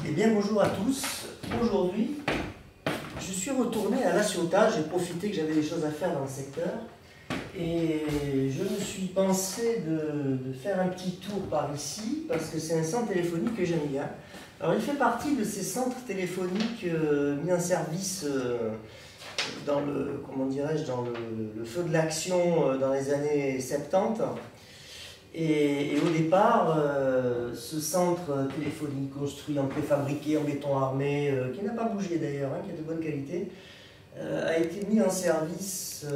Eh bien bonjour à tous. Aujourd'hui, je suis retourné à La Ciotat. J'ai profité que j'avais des choses à faire dans le secteur. Et je me suis pensé de faire un petit tour par ici, parce que c'est un centre téléphonique que j'aime bien. Alors il fait partie de ces centres téléphoniques mis en service dans le, comment dirais-je, dans le feu de l'action dans les années 70. Et au départ, ce centre téléphonique construit en préfabriqué, en béton armé, qui n'a pas bougé d'ailleurs, qui est de bonne qualité, a été mis en service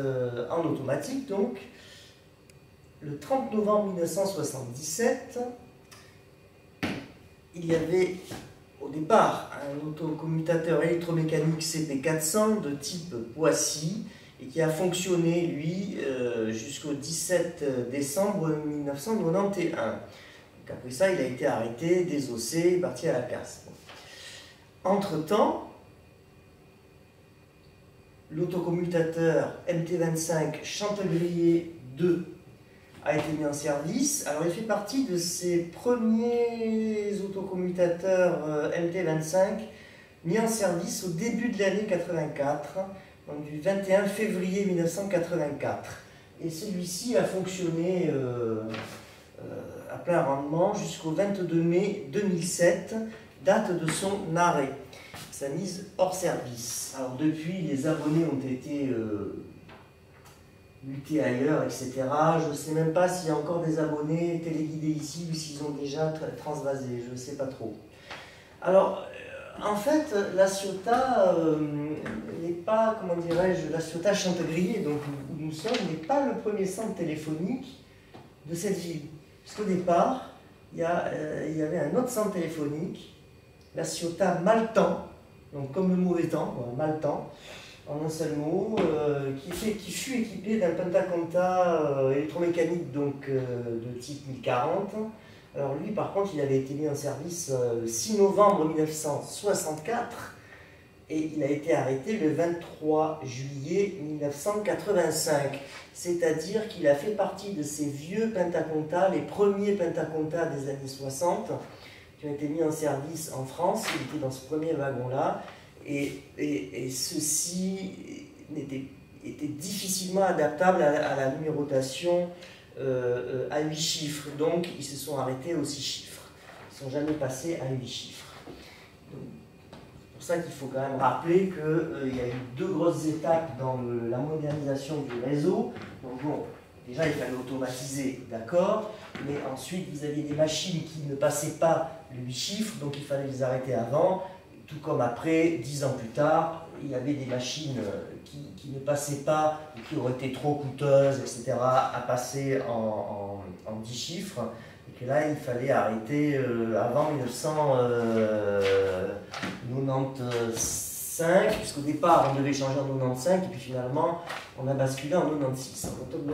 en automatique, donc, le 30 novembre 1977. Il y avait au départ un autocommutateur électromécanique CP400 de type Poissy, et qui a fonctionné, lui, jusqu'au 17 décembre 1991. Donc après ça, il a été arrêté, désossé, parti à la casse. Entre-temps, l'autocommutateur MT25 Chantegrier 2 a été mis en service. Alors il fait partie de ces premiers autocommutateurs MT25 mis en service au début de l'année 84, donc du 21 février 1984. Et celui-ci a fonctionné à plein rendement jusqu'au 22 mai 2007, date de son arrêt, sa mise hors service. Alors depuis, les abonnés ont été mutés ailleurs, etc. Je ne sais même pas s'il y a encore des abonnés téléguidés ici ou s'ils ont déjà transvasé, je ne sais pas trop. Alors, en fait, La Ciotat n'est pas, comment dirais-je, La Ciotat Chantegrier, donc où nous sommes, n'est pas le premier centre téléphonique de cette ville. Parce qu'au départ, il y avait un autre centre téléphonique, La Ciotat Maltan, donc comme le mauvais temps, Maltan, en un seul mot, qui fut équipé d'un Pentaconta électromécanique donc, de type 1040. Alors lui, par contre, il avait été mis en service le 6 novembre 1964 et il a été arrêté le 23 juillet 1985. C'est-à-dire qu'il a fait partie de ces vieux Pentaconta, les premiers Pentaconta des années 60, qui ont été mis en service en France. Il était dans ce premier wagon-là. Et ceci était difficilement adaptable à la numérotation à 8 chiffres. Donc, ils se sont arrêtés aux 6 chiffres. Ils ne sont jamais passés à 8 chiffres. C'est pour ça qu'il faut quand même rappeler qu'il y a eu deux grosses étapes dans la modernisation du réseau. Donc bon, déjà, il fallait automatiser, d'accord, mais ensuite, vous aviez des machines qui ne passaient pas les 8 chiffres, donc il fallait les arrêter avant. Tout comme après, 10 ans plus tard, il y avait des machines qui ne passaient pas, qui auraient été trop coûteuses, etc., à passer en 10 chiffres. Et que là, il fallait arrêter avant 1995, puisqu'au départ, on devait changer en 95, et puis finalement, on a basculé en 96, en octobre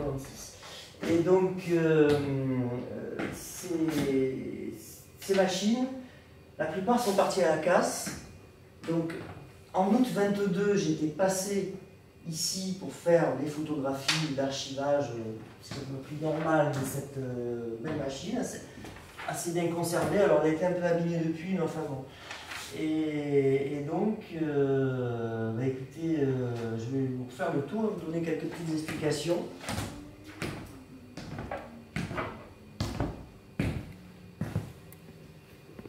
96. Et donc, ces machines, la plupart sont parties à la casse. Donc, en août 22, j'étais passé ici pour faire des photographies d'archivage, c'est le plus normal de cette belle machine, assez bien conservée. Alors, elle a été un peu abîmée depuis, mais enfin bon. Et donc, écoutez, je vais vous faire le tour, vous donner quelques petites explications.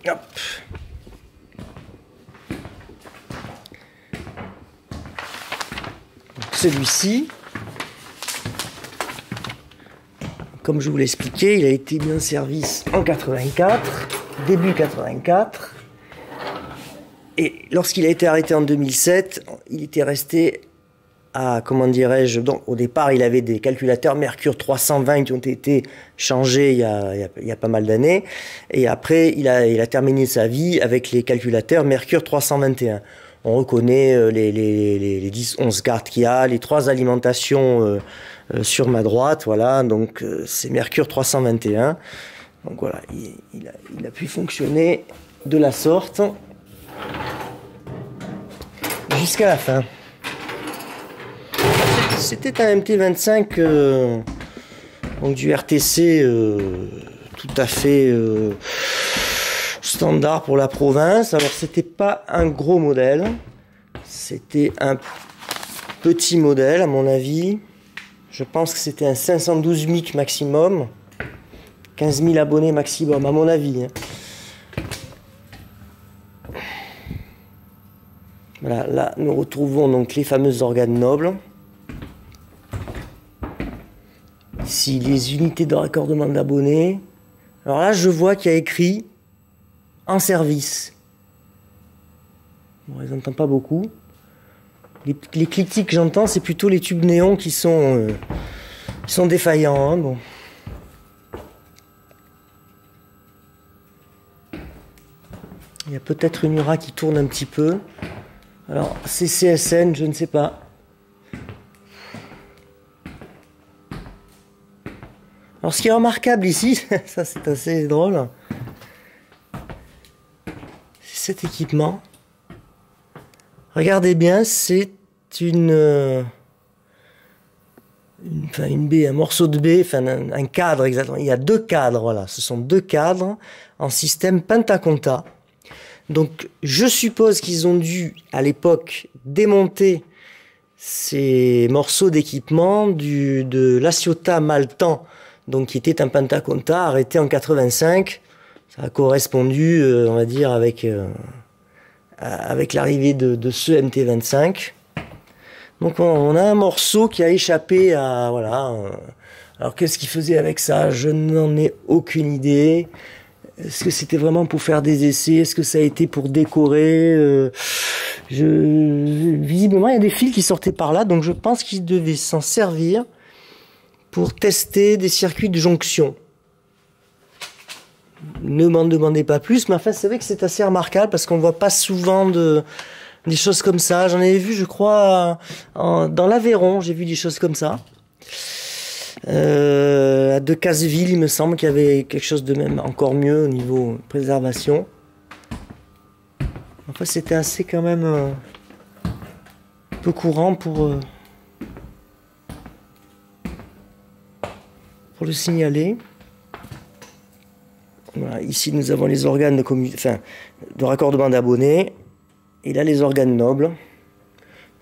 Hop. Celui-ci, comme je vous l'ai expliqué, il a été mis en service en 84, début 84, et lorsqu'il a été arrêté en 2007, il était resté à, comment dirais-je, donc au départ il avait des calculateurs Mercure 320 qui ont été changés il y a pas mal d'années, et après il a terminé sa vie avec les calculateurs Mercure 321. On reconnaît les 10-11 cartes qu'il y a, les 3 alimentations sur ma droite, voilà, donc c'est Mercure 321. Donc voilà, il a pu fonctionner de la sorte jusqu'à la fin. C'était un MT25 donc du RTC tout à fait standard pour la province. Alors c'était pas un gros modèle, c'était un petit modèle à mon avis. Je pense que c'était un 512 mic maximum, 15 000 abonnés maximum à mon avis. Voilà, là nous retrouvons donc les fameux organes nobles. Ici les unités de raccordement d'abonnés. Alors là je vois qu'il y a écrit en service. Bon, on les entend pas beaucoup. Les cliquetis que j'entends, c'est plutôt les tubes néons qui sont défaillants. Hein, bon. Il y a peut-être une URA qui tourne un petit peu. Alors, c'est CSN, je ne sais pas. Alors, ce qui est remarquable ici, ça c'est assez drôle, c'est cet équipement. Regardez bien, c'est une baie, un morceau de baie, enfin un cadre exactement. Il y a deux cadres, voilà. Ce sont deux cadres en système Pentaconta. Donc je suppose qu'ils ont dû à l'époque démonter ces morceaux d'équipement de l'Aciota Maltan, donc qui était un Pentaconta arrêté en 85. Ça a correspondu, on va dire, avec l'arrivée de ce MT25. Donc on a un morceau qui a échappé à... Voilà. Alors qu'est-ce qu'il faisait avec ça? Je n'en ai aucune idée. Est-ce que c'était vraiment pour faire des essais? Est-ce que ça a été pour décorer? Visiblement, il y a des fils qui sortaient par là, donc je pense qu'ils devaient s'en servir pour tester des circuits de jonction. Ne m'en demandez pas plus, mais enfin, c'est vrai que c'est assez remarquable parce qu'on voit pas souvent des choses comme ça. J'en avais vu, je crois, dans l'Aveyron, j'ai vu des choses comme ça. À Decazeville, il me semble qu'il y avait quelque chose de même encore mieux au niveau préservation. Enfin, c'était assez quand même peu courant pour le signaler. Voilà, ici, nous avons les organes de raccordement d'abonnés. Et là, les organes nobles.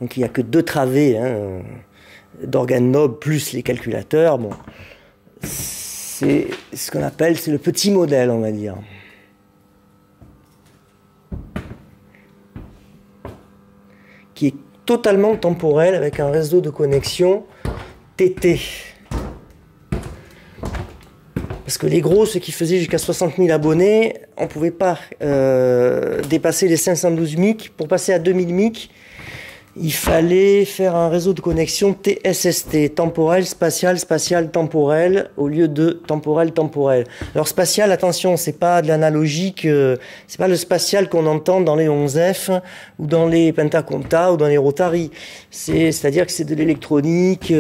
Donc, il n'y a que deux travées d'organes nobles plus les calculateurs. Bon, c'est ce qu'on appelle, c'est le petit modèle, on va dire. Qui est totalement temporel avec un réseau de connexion TT. Parce que les gros, ceux qui faisaient jusqu'à 60 000 abonnés, on ne pouvait pas dépasser les 512 MIC. Pour passer à 2000 MIC, il fallait faire un réseau de connexion TSST, temporel, spatial, spatial, temporel, au lieu de temporel, temporel. Alors spatial, attention, c'est pas de l'analogique, c'est pas le spatial qu'on entend dans les 11F, ou dans les Pentaconta, ou dans les Rotary. C'est-à-dire que c'est de l'électronique,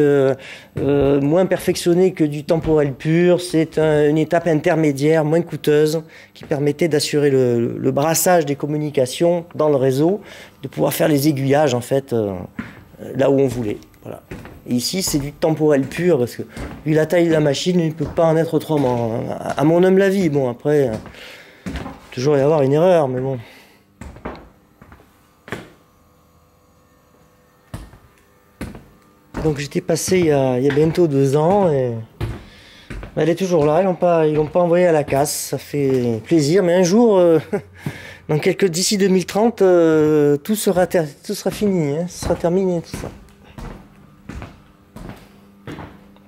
moins perfectionnée que du temporel pur. C'est une étape intermédiaire, moins coûteuse, qui permettait d'assurer le brassage des communications dans le réseau, de pouvoir faire les aiguillages en fait là où on voulait. Voilà. Et ici c'est du temporel pur parce que vu la taille de la machine, il ne peut pas en être autrement. À mon humble avis, bon après, toujours y avoir une erreur, mais bon. Donc j'étais passé il y a bientôt 2 ans et elle est toujours là, ils l'ont pas envoyé à la casse, ça fait plaisir, mais un jour, d'ici 2030, tout sera fini, hein, ce sera terminé tout ça.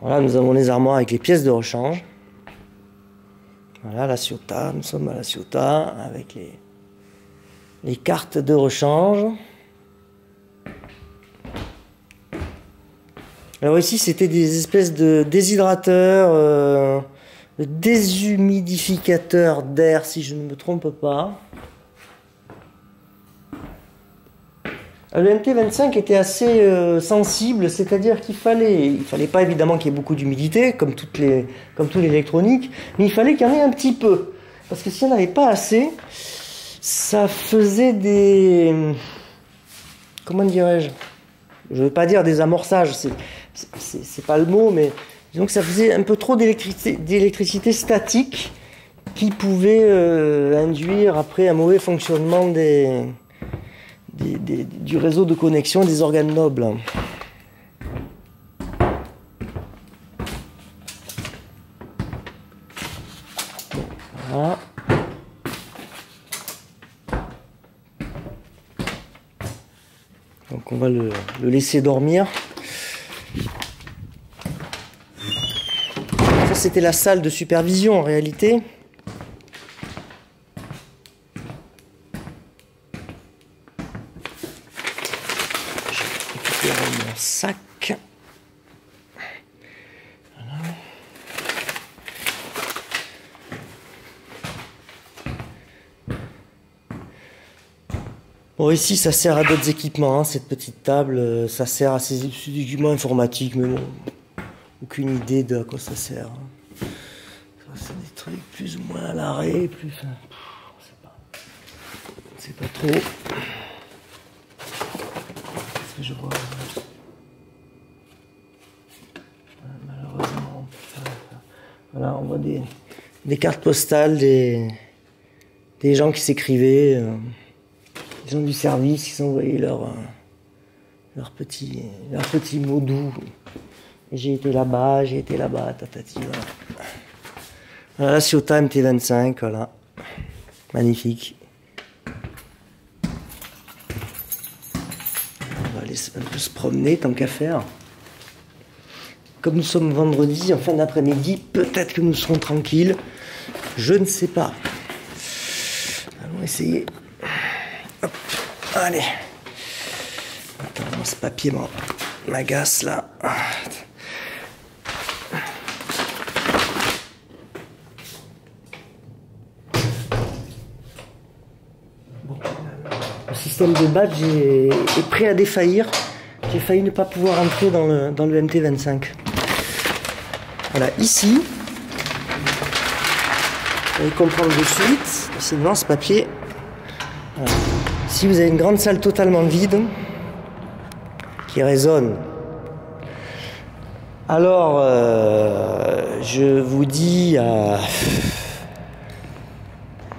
Voilà, nous avons les armoires avec les pièces de rechange. Voilà, la Ciotat, nous sommes à la Ciotat avec les cartes de rechange. Alors ici, c'était des espèces de déshydrateurs, de déshumidificateurs d'air, si je ne me trompe pas. Le MT25 était assez sensible, c'est-à-dire il fallait pas évidemment qu'il y ait beaucoup d'humidité, comme tout l'électronique, mais il fallait qu'il y en ait un petit peu. Parce que si on n'avait pas assez, ça faisait des... Comment dirais-je? Je ne veux pas dire des amorçages, c'est pas le mot, mais disons que ça faisait un peu trop d'électricité statique qui pouvait induire après un mauvais fonctionnement du réseau de connexion des organes nobles. Voilà. Donc on va le laisser dormir. Ça c'était la salle de supervision en réalité. Je récupère mon sac. Voilà. Bon, ici ça sert à d'autres équipements, hein, cette petite table, ça sert à ces équipements informatiques, mais bon, aucune idée de à quoi ça sert. Ça, c'est des trucs plus ou moins à l'arrêt, plus... Enfin, on sait pas trop. Qu'est-ce que je vois? Malheureusement, voilà, on voit des cartes postales, des gens qui s'écrivaient. Les gens du service qui s'envoyaient leurs petits mots doux. J'ai été là-bas, tatati, voilà. Voilà la Ciota MT25, voilà. Magnifique. On va aller un peu se promener, tant qu'à faire. Comme nous sommes vendredi, en fin d'après-midi, peut-être que nous serons tranquilles. Je ne sais pas. Allons essayer. Hop, allez. Attends, ce papier m'agace là. Bon. Le système de badge est prêt à défaillir. J'ai failli ne pas pouvoir entrer dans le MT25. Voilà, ici, vous allez comprendre de suite, c'est devant ce papier. Voilà. Ici, vous avez une grande salle totalement vide qui résonne. Alors, je vous dis à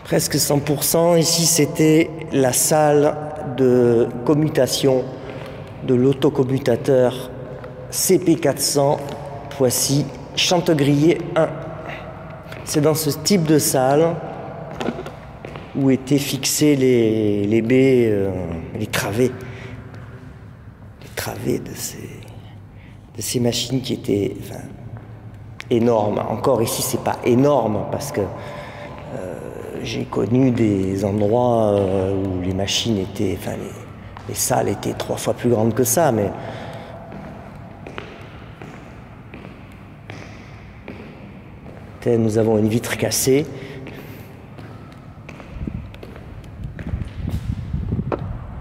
presque 100%, ici c'était la salle de commutation de l'autocommutateur CP400 Poissy Chantegrier 1. C'est dans ce type de salle où étaient fixés les baies, les travées de ces machines qui étaient énormes. Encore ici, c'est pas énorme parce que j'ai connu des endroits où les machines étaient, les salles étaient 3 fois plus grandes que ça, mais nous avons une vitre cassée.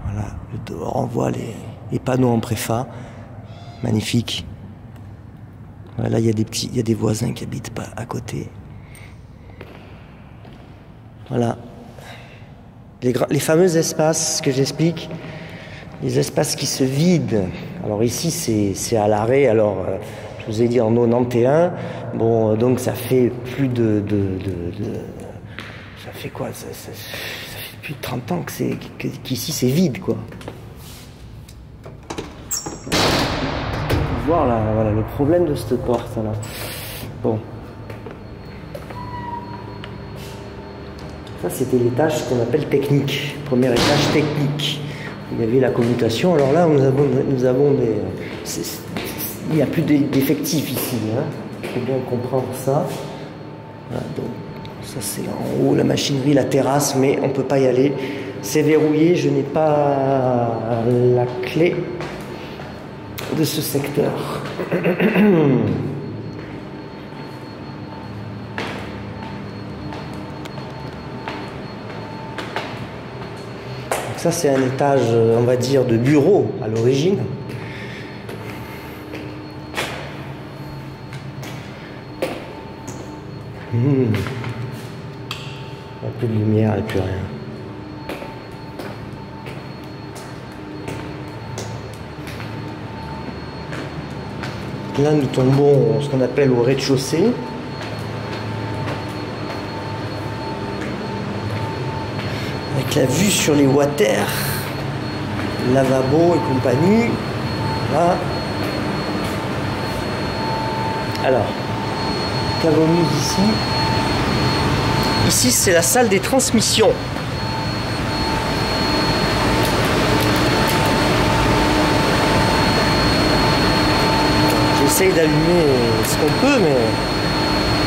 Voilà, le dehors, on voit les panneaux en préfa, magnifique. Voilà, il y a des voisins qui habitent pas à côté. Voilà, les fameux espaces que j'explique, les espaces qui se vident. Alors ici c'est à l'arrêt. Alors je vous ai dit en 91. Bon, donc ça fait plus ça fait quoi, ça fait plus de 30 ans qu'ici c'est vide, quoi. Voir là, voilà le problème de cette porte là. Bon. Ça c'était l'étage qu'on appelle technique, premier étage technique. Il y avait la commutation. Alors là nous avons des... il n'y a plus d'effectifs ici, hein. Il faut bien comprendre ça. Voilà, donc ça c'est en haut la machinerie, la terrasse, mais on ne peut pas y aller. C'est verrouillé, je n'ai pas la clé de ce secteur. Ça, c'est un étage, on va dire, de bureau à l'origine. Il n'y a plus de lumière, il n'y a plus rien. Là, nous tombons ce qu'on appelle au rez-de-chaussée. avec la vue sur les water, lavabo et compagnie. Là. Alors, qu'avons-nous ici? Ici, c'est la salle des transmissions. J'essaye d'allumer ce qu'on peut, mais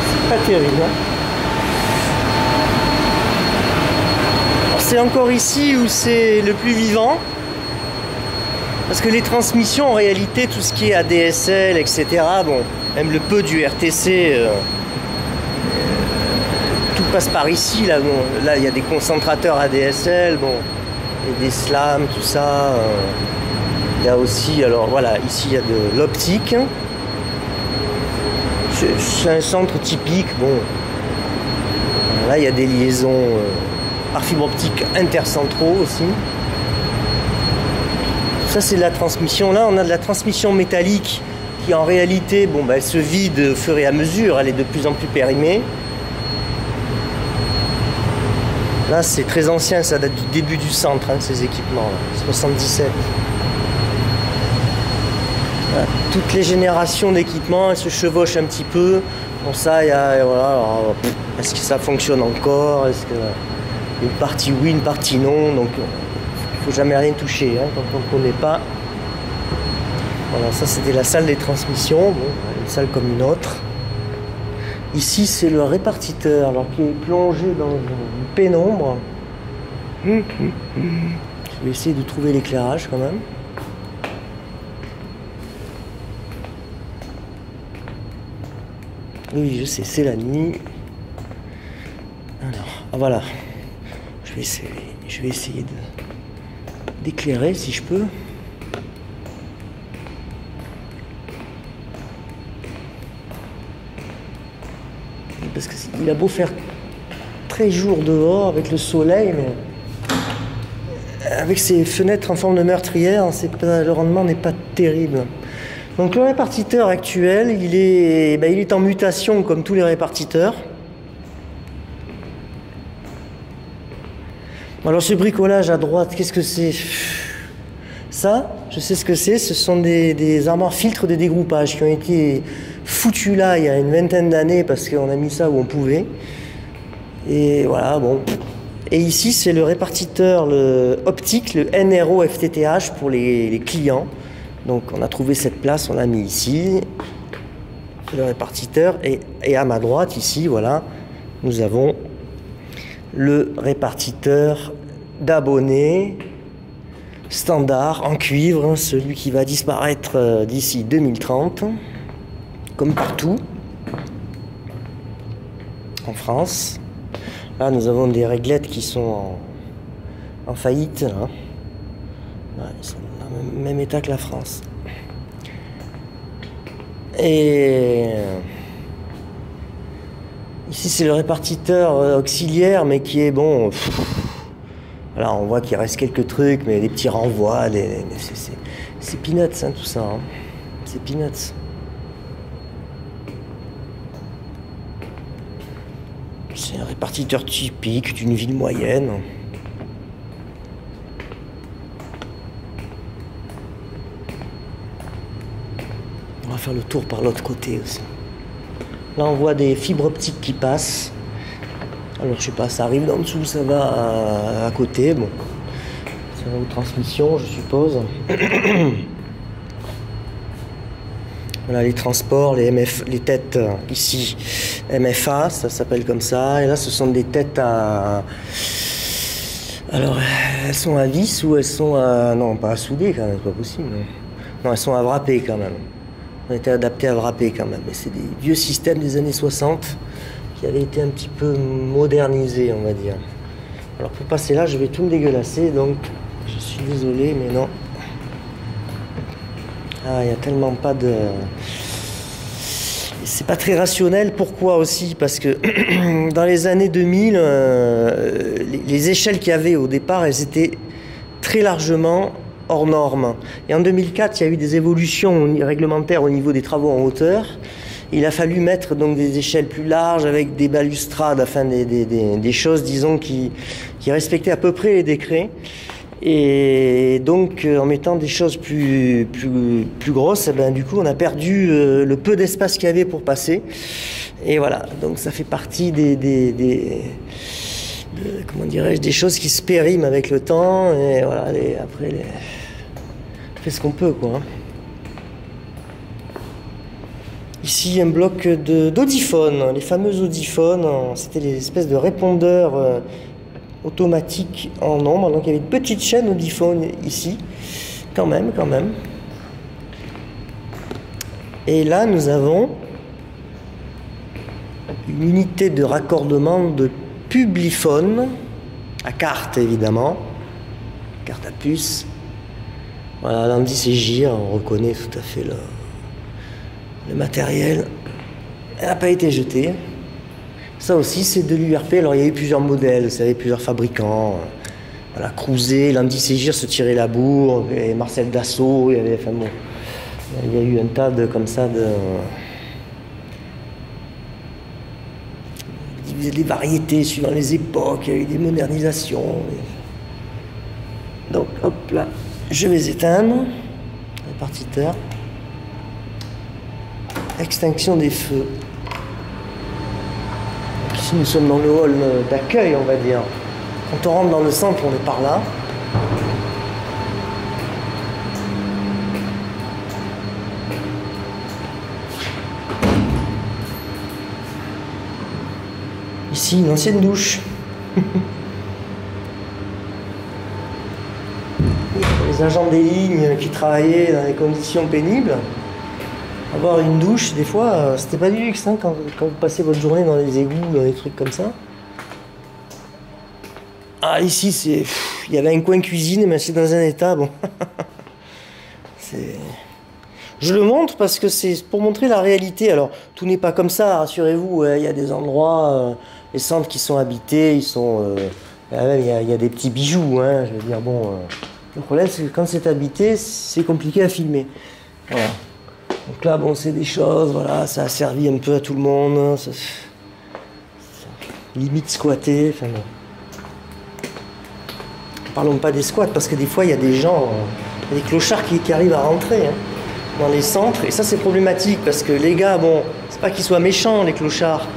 c'est pas terrible. C'est encore ici où c'est le plus vivant. Parce que les transmissions, en réalité, tout ce qui est ADSL, etc., bon, même le peu du RTC, tout passe par ici. Là, bon, là, il y a des concentrateurs ADSL, bon, et des slams, tout ça. Il y a aussi, alors voilà, ici il y a de l'optique. C'est un centre typique, bon. Là, il y a des liaisons par fibre optique intercentraux aussi. Ça, c'est de la transmission. Là, on a de la transmission métallique qui, en réalité, bon, bah, elle se vide au fur et à mesure. Elle est de plus en plus périmée. Là, c'est très ancien. Ça date du début du centre, hein, ces équipements. Là. 77. Voilà. Toutes les générations d'équipements, elles se chevauchent un petit peu. Bon, ça, il y a... Voilà, est-ce que ça fonctionne encore? Est-ce que... Une partie oui, une partie non. Donc... Il ne faut jamais rien toucher hein, quand on ne connaît pas. Voilà, ça c'était la salle des transmissions, bon, une salle comme une autre. Ici c'est le répartiteur, alors qui est plongé dans une pénombre. Je vais essayer de trouver l'éclairage quand même. Oui, je sais, c'est la nuit. Alors, ah, voilà. Je vais essayer d'éclairer si je peux. Parce qu'il a beau faire très jour dehors avec le soleil, mais avec ces fenêtres en forme de meurtrière, le rendement n'est pas terrible. Donc le répartiteur actuel, il est en mutation comme tous les répartiteurs. Alors ce bricolage à droite, qu'est-ce que c'est? Ça, je sais ce que c'est, ce sont des armoires filtres de dégroupage qui ont été foutus là il y a une vingtaine d'années parce qu'on a mis ça où on pouvait. Et voilà, bon. Et ici, c'est le répartiteur optique, le NRO FTTH pour les clients. Donc on a trouvé cette place, on l'a mis ici, le répartiteur. Et à ma droite, ici, voilà, nous avons le répartiteur d'abonnés standard en cuivre, celui qui va disparaître d'ici 2030, comme partout en France. Là, nous avons des réglettes qui sont en faillite. Là. Ouais, ils sont dans le même état que la France. Et ici, c'est le répartiteur auxiliaire, mais qui est bon. Voilà, on voit qu'il reste quelques trucs, mais des petits renvois. C'est peanuts, hein, tout ça. Hein. C'est peanuts. C'est un répartiteur typique d'une ville moyenne. On va faire le tour par l'autre côté aussi. Là, on voit des fibres optiques qui passent. Alors, je sais pas, ça arrive d'en dessous, ça va à côté. Bon, c'est une transmission, je suppose. Voilà les transports, les têtes ici, MFA, ça s'appelle comme ça. Et là, ce sont des têtes à... Alors, elles sont à vis ou elles sont à... Non, pas à souder quand même, c'est pas possible. Non, elles sont à wrapper quand même. On a été adapté à wrapper quand même. Mais c'est des vieux systèmes des années 60 qui avaient été un petit peu modernisés, on va dire. Alors, pour passer là, je vais tout me dégueulasser, donc je suis désolé, mais non. Ah, il n'y a tellement pas de... C'est pas très rationnel. Pourquoi aussi? Parce que dans les années 2000, les échelles qu'il y avait au départ, elles étaient très largement hors normes. Et en 2004, il y a eu des évolutions réglementaires au niveau des travaux en hauteur. Il a fallu mettre donc des échelles plus larges avec des balustrades, enfin des choses, disons, qui qui respectait à peu près les décrets. Et donc, en mettant des choses plus grosses, eh ben, du coup, on a perdu le peu d'espace qu'il y avait pour passer. Et voilà, donc ça fait partie comment dirais-je, des choses qui se périment avec le temps. Et voilà, après, on fait ce qu'on peut, quoi. Ici, un bloc d'audiphones, les fameux audiphones. C'était des espèces de répondeurs automatiques en nombre. Donc, il y avait une petite chaîne audiphone ici, quand même. Et là, nous avons une unité de raccordement de Publiphone, à carte évidemment, carte à puce. Voilà, l'indice c'est GIR, on reconnaît tout à fait le matériel. Elle n'a pas été jetée. Ça aussi c'est de l'URP, alors il y a eu plusieurs modèles, vous savez, plusieurs fabricants. Voilà, Cruiser, Landy Ségir se tirait la bourre, et Marcel Dassault, il y avait, enfin bon, il y a eu un tas de comme ça des variétés suivant les époques, il y a eu des modernisations. Donc hop là, je vais éteindre. Répartiteur. Extinction des feux. Donc ici nous sommes dans le hall d'accueil, on va dire. Quand on rentre dans le centre, on est par là. Ici, une ancienne douche. Les agents des lignes qui travaillaient dans des conditions pénibles, avoir une douche, des fois, c'était pas du luxe, hein, quand vous passez votre journée dans les égouts, dans des trucs comme ça. Ah, ici, il y avait un coin cuisine, mais c'est dans un état, bon. Je le montre parce que c'est pour montrer la réalité. Alors, tout n'est pas comme ça, rassurez-vous. Il y a des endroits, les centres qui sont habités, ils sont... il y a des petits bijoux, hein, je veux dire, bon... le problème, c'est que quand c'est habité, c'est compliqué à filmer. Voilà. Donc là, bon, c'est des choses, voilà, ça a servi un peu à tout le monde. Limite squatté, enfin bon. Parlons pas des squats, parce que des fois, il y a des gens, il y a des clochards qui arrivent à rentrer hein, dans les centres. Et ça, c'est problématique, parce que les gars, bon, c'est pas qu'ils soient méchants, les clochards,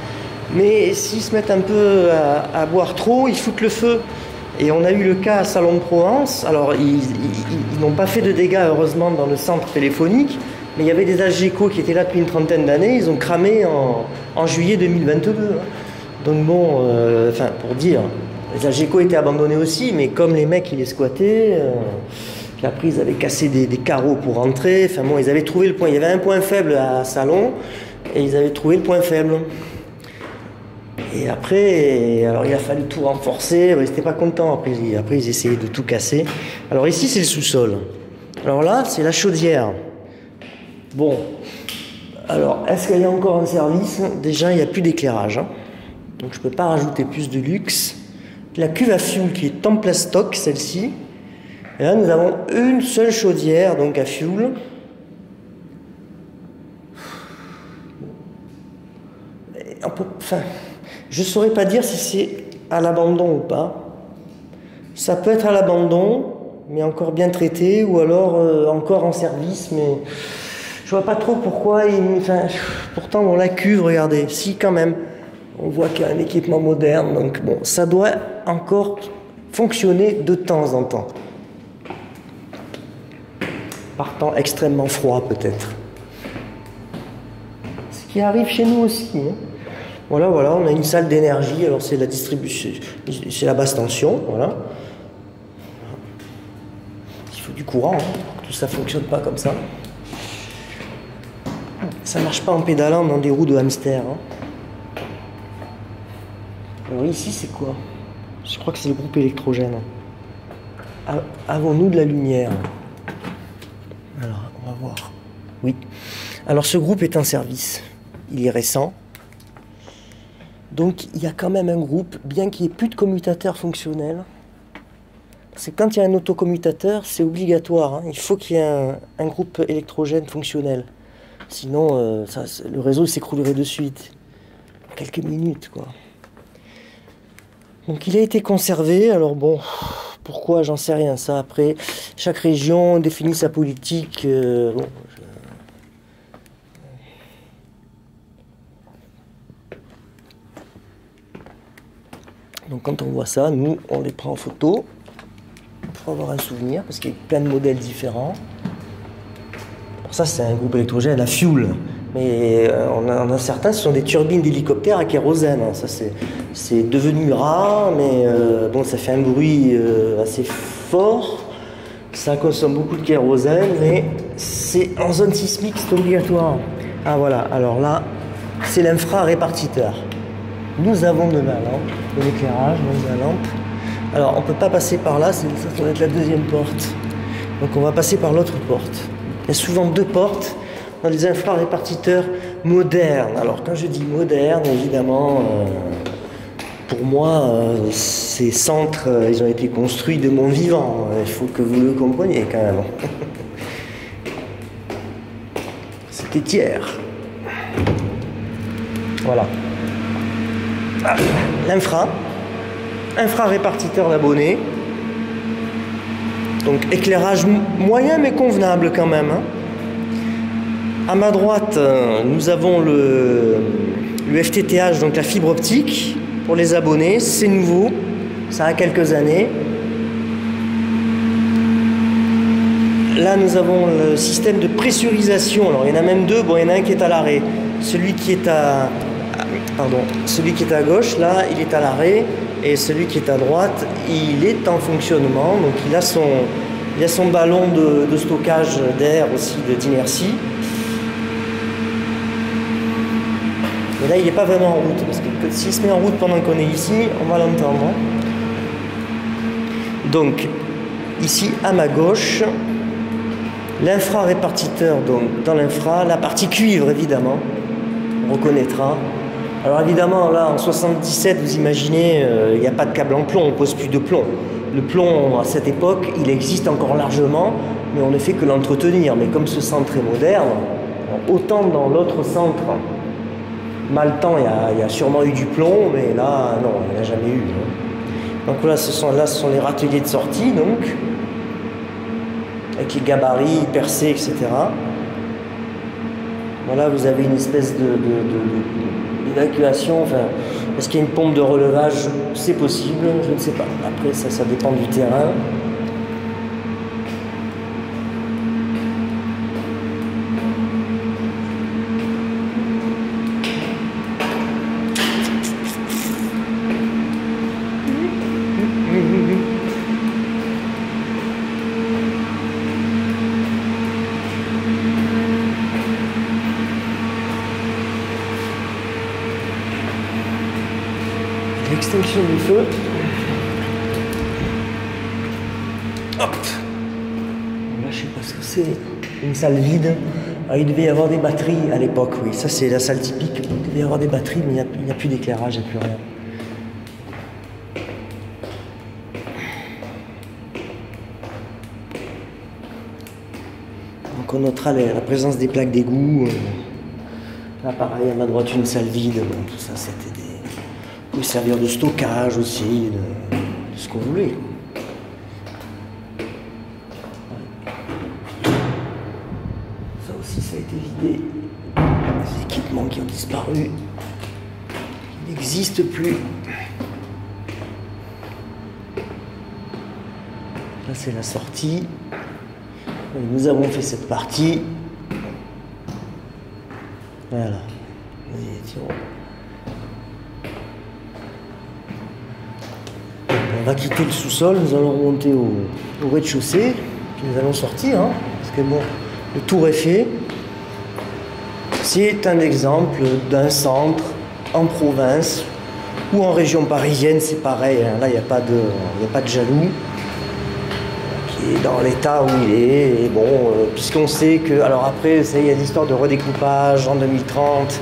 mais s'ils se mettent un peu à boire trop, ils foutent le feu. Et on a eu le cas à Salon de Provence. Alors, ils n'ont pas fait de dégâts, heureusement, dans le centre téléphonique, mais il y avait des Algeco qui étaient là depuis une trentaine d'années. Ils ont cramé en juillet 2022. Hein. Donc bon, enfin, pour dire... Les Algeco étaient abandonnés aussi, mais comme les mecs, ils les squattaient, puis après, ils avaient cassé des carreaux pour rentrer. Enfin bon, ils avaient trouvé le point. Il y avait un point faible à Salon, et ils avaient trouvé le point faible. Et après, alors il a fallu tout renforcer. Ils n'étaient pas contents. Après, ils essayaient de tout casser. Alors ici, c'est le sous-sol. Alors là, c'est la chaudière. Bon. Alors, est-ce qu'il y a encore un service? Déjà, il n'y a plus d'éclairage. Hein. Donc, je ne peux pas rajouter plus de luxe. La cuve à fioul qui est en plastoc, celle-ci. Et là, nous avons une seule chaudière, donc à fioul. Enfin, je ne saurais pas dire si c'est à l'abandon ou pas. Ça peut être à l'abandon, mais encore bien traité, ou alors encore en service, mais je vois pas trop pourquoi. Enfin, pourtant, bon, la cuve, regardez, si quand même. On voit qu'il y a un équipement moderne, donc bon, ça doit encore fonctionner de temps en temps. Par temps extrêmement froid, peut-être. Ce qui arrive chez nous aussi. Hein. Voilà, on a une salle d'énergie, alors c'est la distribution, c'est la basse tension, voilà. Il faut du courant, hein, tout ça ne fonctionne pas comme ça. Ça ne marche pas en pédalant dans des roues de hamster. Hein. Alors ici, c'est quoi? Je crois que c'est le groupe électrogène. Avons-nous de la lumière? Alors, on va voir. Oui. Alors, ce groupe est en service. Il est récent. Donc, il y a quand même un groupe, bien qu'il n'y ait plus de commutateur fonctionnel. Parce que quand il y a un autocommutateur, c'est obligatoire. Hein. Il faut qu'il y ait un groupe électrogène fonctionnel. Sinon, le réseau s'écroulerait de suite. Quelques minutes, quoi. Donc il a été conservé, alors bon, pourquoi, j'en sais rien, ça après, chaque région définit sa politique, bon, donc quand on voit ça, nous, on les prend en photo, pour avoir un souvenir, parce qu'il y a plein de modèles différents. Pour ça, c'est un groupe électrogène à fuel. Mais on a certains, ce sont des turbines d'hélicoptères à kérosène. Ça, c'est devenu rare, mais bon, ça fait un bruit assez fort. Ça consomme beaucoup de kérosène, mais c'est en zone sismique, c'est obligatoire. Ah voilà, alors là, c'est l'infrarépartiteur. Nous avons de la lampe, de l'éclairage, de la lampe. Alors, on ne peut pas passer par là, ça doit être la deuxième porte. Donc, on va passer par l'autre porte. Il y a souvent deux portes dans les infrarépartiteurs modernes. Alors, quand je dis moderne, évidemment, pour moi, ces centres, ils ont été construits de mon vivant. Il faut que vous le compreniez quand même. C'était hier. Voilà. Ah, infrarépartiteur d'abonnés. Donc éclairage moyen mais convenable quand même. Hein. À ma droite, nous avons le FTTH, donc la fibre optique pour les abonnés. C'est nouveau, ça a quelques années. Là, nous avons le système de pressurisation. Alors, il y en a même deux. Bon, il y en a un qui est à l'arrêt. Celui qui est à gauche, là, il est à l'arrêt. Et celui qui est à droite, il est en fonctionnement. Donc, il a son ballon de stockage d'air aussi, d'inertie. Mais là, il n'est pas vraiment en route. Parce que s'il se met en route pendant qu'on est ici, on va l'entendre. Donc, ici, à ma gauche, l'infrarépartiteur, donc dans l'infra, la partie cuivre évidemment, on reconnaîtra. Alors évidemment là en 77, vous imaginez, il n'y a pas de câble en plomb, on ne pose plus de plomb. Le plomb à cette époque, il existe encore largement, mais on ne fait que l'entretenir. Mais comme ce centre est moderne, autant dans l'autre centre, Maltan, il y a sûrement eu du plomb, mais là, non, il n'y en a jamais eu. Donc là, ce sont les râteliers de sortie, donc, avec les gabarits percés, etc. Voilà, vous avez une espèce d'évacuation, enfin, est-ce qu'il y a une pompe de relevage? C'est possible, je ne sais pas. Après, ça dépend du terrain. L'extinction du feu. Hop. Là, je sais pas ce que c'est. Une salle vide. Alors, il devait y avoir des batteries à l'époque, oui. Ça, c'est la salle typique. Il devait y avoir des batteries, mais il n'y a plus d'éclairage, il n'y a plus rien. Donc, on notera la présence des plaques d'égout. Là, pareil, à ma droite, une salle vide. Bon, tout ça, c'était des... Vous pouvez servir de stockage aussi, de ce qu'on voulait. Ça aussi, ça a été vidé. Les équipements qui ont disparu, qui n'existent plus. Là, c'est la sortie. Nous avons fait cette partie. Voilà. Nous étions... On va quitter le sous-sol, nous allons remonter au rez-de-chaussée, puis nous allons sortir, hein, parce que bon, le tour est fait. C'est un exemple d'un centre en province ou en région parisienne, c'est pareil, hein, là il n'y a pas de jaloux, qui est dans l'état où il est, et bon, puisqu'on sait que, alors après, il y a l'histoire de redécoupage en 2030,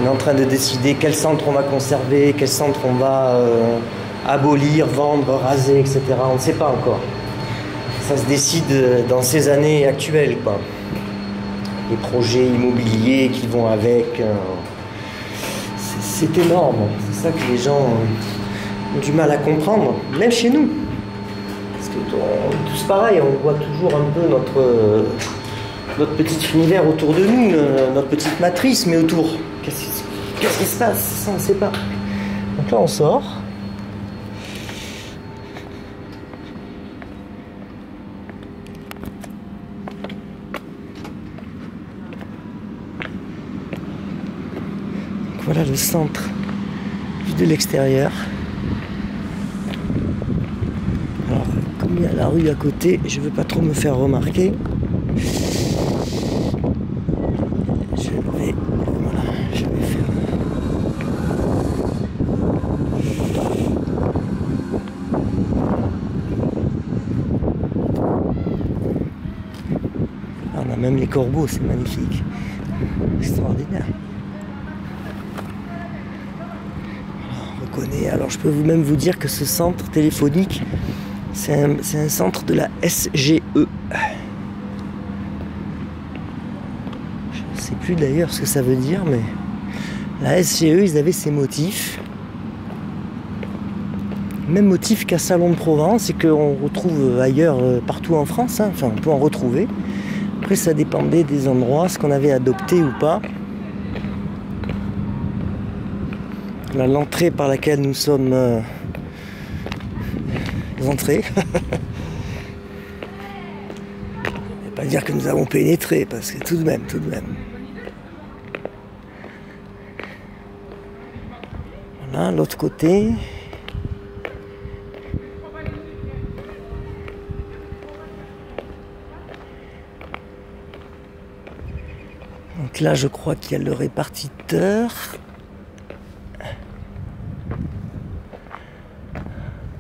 on est en train de décider quel centre on va conserver, quel centre on va... abolir, vendre, raser, etc. On ne sait pas encore. Ça se décide dans ces années actuelles, quoi. Les projets immobiliers qui vont avec. C'est énorme. C'est ça que les gens ont du mal à comprendre, même chez nous. Parce que on est tous pareil, on voit toujours un peu notre petit univers autour de nous, notre petite matrice, mais autour. Qu'est-ce qui se passe? Ça, on ne sait pas. Donc là, on sort. Donc voilà le centre vu de l'extérieur. Alors, comme il y a la rue à côté, je ne veux pas trop me faire remarquer. Je vais faire. Ah, on a même les corbeaux, c'est magnifique. Extraordinaire. On reconnaît. Alors je peux même vous dire que ce centre téléphonique, c'est un centre de la SGE. Je ne sais plus d'ailleurs ce que ça veut dire, mais la SGE, ils avaient ces motifs. Même motif qu'à Salon de Provence et qu'on retrouve ailleurs, partout en France. Hein. Enfin, on peut en retrouver. Après, ça dépendait des endroits, ce qu'on avait adopté ou pas. Là, l'entrée par laquelle nous sommes entrés. Je ne vais pas dire que nous avons pénétré, parce que tout de même. Voilà, l'autre côté. Donc là, je crois qu'il y a le répartiteur.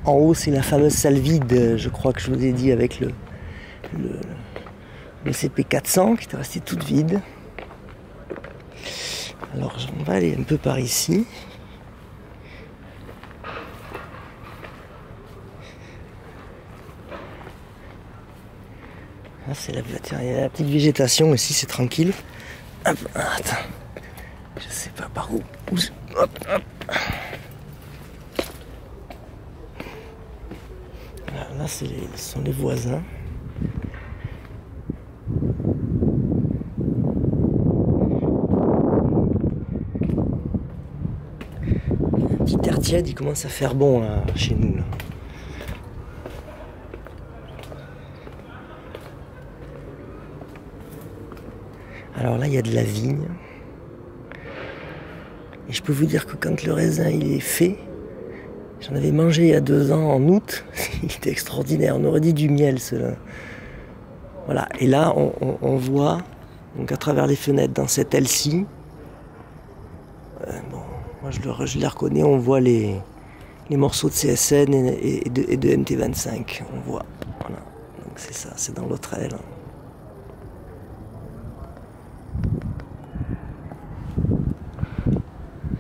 En haut, c'est la fameuse salle vide, je crois que je vous ai dit, avec le CP400 qui est resté toute vide. Alors, on va aller un peu par ici. Là, c'est il y a la petite végétation ici, c'est tranquille. Hop, attends. Je sais pas par où. Hop. Là, ce sont les voisins. Un petit air tiède, il commence à faire bon là, chez nous. Là. Alors là, il y a de la vigne. Et je peux vous dire que quand le raisin il est fait, j'en avais mangé il y a 2 ans en août, il était extraordinaire, on aurait dit du miel cela. Voilà, et là on voit, donc à travers les fenêtres dans cette aile-ci, bon, moi je les reconnais, on voit les morceaux de CSN et de MT25, on voit, voilà, donc c'est ça, c'est dans l'autre aile.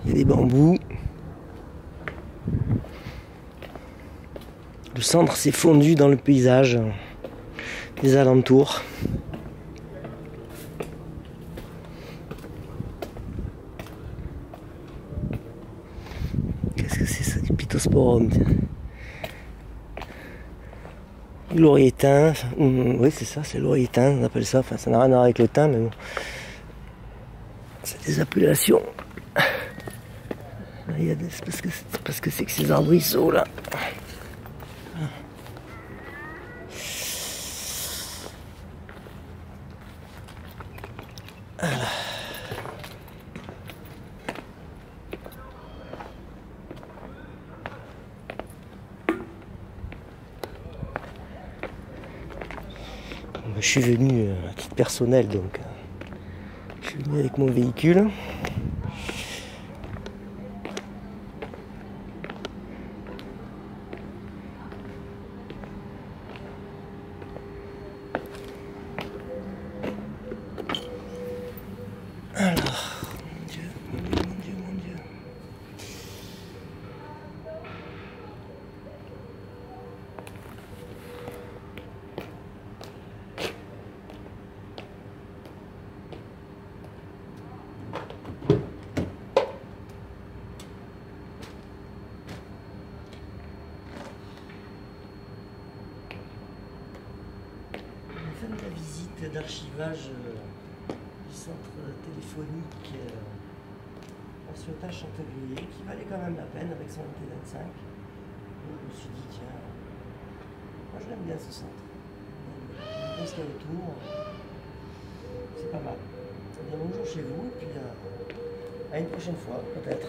Il y a des bambous. Le centre s'est fondu dans le paysage des alentours. Qu'est-ce que c'est ça, du Pittosporum? Du laurier thym. Oui, c'est ça, c'est laurier thym, on appelle ça. Enfin, ça n'a rien à voir avec le thym, mais bon. C'est des appellations. Là, c'est parce que c'est que ces arbrisseaux là. Voilà. Je suis venu à titre personnel, donc je suis venu avec mon véhicule. Alors, mon Dieu. site d'archivage du centre téléphonique La Ciotat Chantegrillé, qui valait quand même la peine avec son MT25. Je me suis dit, tiens, moi je l'aime bien ce centre. J'aime bien ce qu'il y a autour. C'est pas mal. Bien, bonjour chez vous, et puis à une prochaine fois, peut-être.